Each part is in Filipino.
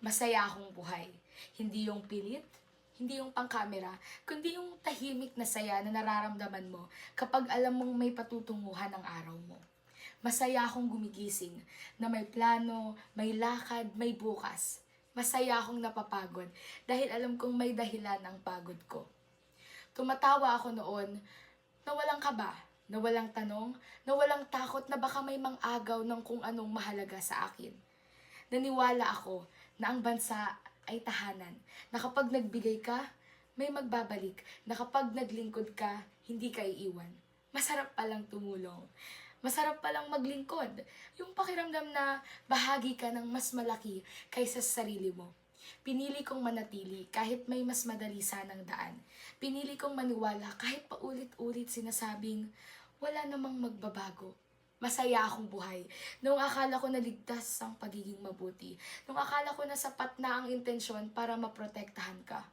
Masaya akong buhay. Hindi yung pilit, hindi yung pangkamera, kundi yung tahimik na saya na nararamdaman mo kapag alam mong may patutunguhan ang araw mo. Masaya akong gumigising na may plano, may lakad, may bukas. Masaya akong napapagod dahil alam kong may dahilan ang pagod ko. Tumatawa ako noon na walang kaba, na walang tanong, na walang takot na baka may mang-agaw ng kung anong mahalaga sa akin. Naniwala ako na ang bansa ay tahanan, na kapag nagbigay ka, may magbabalik, na kapag naglingkod ka, hindi ka iiwan. Masarap palang tumulong. Masarap palang maglingkod. Yung pakiramdam na bahagi ka ng mas malaki kaysa sa sarili mo. Pinili kong manatili kahit may mas madali sanang daan. Pinili kong maniwala kahit paulit-ulit sinasabing wala namang magbabago. Masaya akong buhay. Nung akala ko naligtas ang pagiging mabuti. Nung akala ko na sapat na ang intensyon para maprotektahan ka.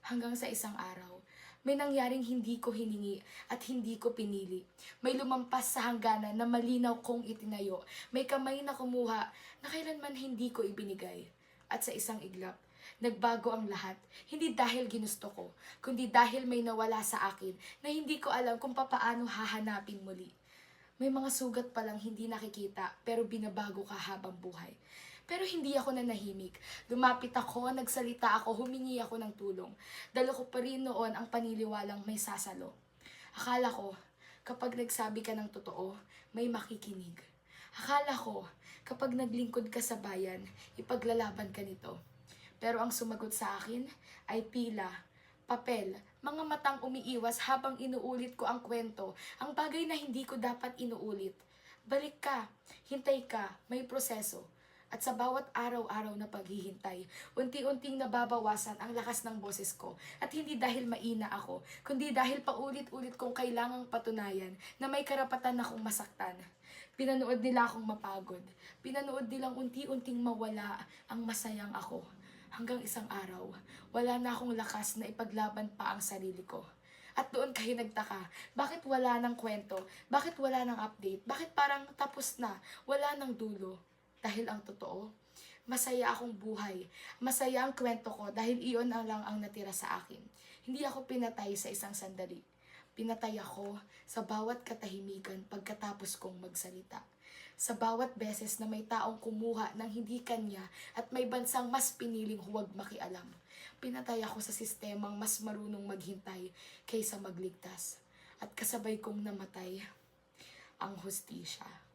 Hanggang sa isang araw, may nangyaring hindi ko hiningi at hindi ko pinili. May lumampas sa hangganan na malinaw kong itinayo. May kamay na kumuha na kailanman hindi ko ibinigay. At sa isang iglap, nagbago ang lahat. Hindi dahil ginusto ko, kundi dahil may nawala sa akin na hindi ko alam kung papaano hahanapin muli. May mga sugat palang hindi nakikita pero binabago ka habang buhay. Pero hindi ako nanahimik. Lumapit ako, nagsalita ako, humingi ako ng tulong. Dala ko pa rin noon ang paniniwalang may sasalo. Akala ko, kapag nagsabi ka ng totoo, may makikinig. Akala ko, kapag naglingkod ka sa bayan, ipaglalaban ka nito. Pero ang sumagot sa akin ay pila, papel, mga matang umiiwas habang inuulit ko ang kwento, ang bagay na hindi ko dapat inuulit. Balik ka, hintay ka, may proseso. At sa bawat araw-araw na paghihintay, unti-unting nababawasan ang lakas ng boses ko. At hindi dahil maina ako, kundi dahil paulit-ulit kong kailangang patunayan na may karapatan akong masaktan. Pinanood nila akong mapagod. Pinanood nilang unti-unting mawala ang masayang ako. Hanggang isang araw, wala na akong lakas na ipaglaban pa ang sarili ko. At doon kayo nagtaka, bakit wala ng kwento? Bakit wala ng update? Bakit parang tapos na? Wala ng dulo? Dahil ang totoo, masaya akong buhay. Masaya ang kwento ko dahil iyon na lang ang natira sa akin. Hindi ako pinatay sa isang sandali. Pinatay ako sa bawat katahimikan pagkatapos kong magsalita. Sa bawat beses na may taong kumuha ng hindi kanya at may bansang mas piniling huwag makialam. Pinatay ako sa sistemang mas marunong maghintay kaysa magligtas. At kasabay kong namatay ang hustisya.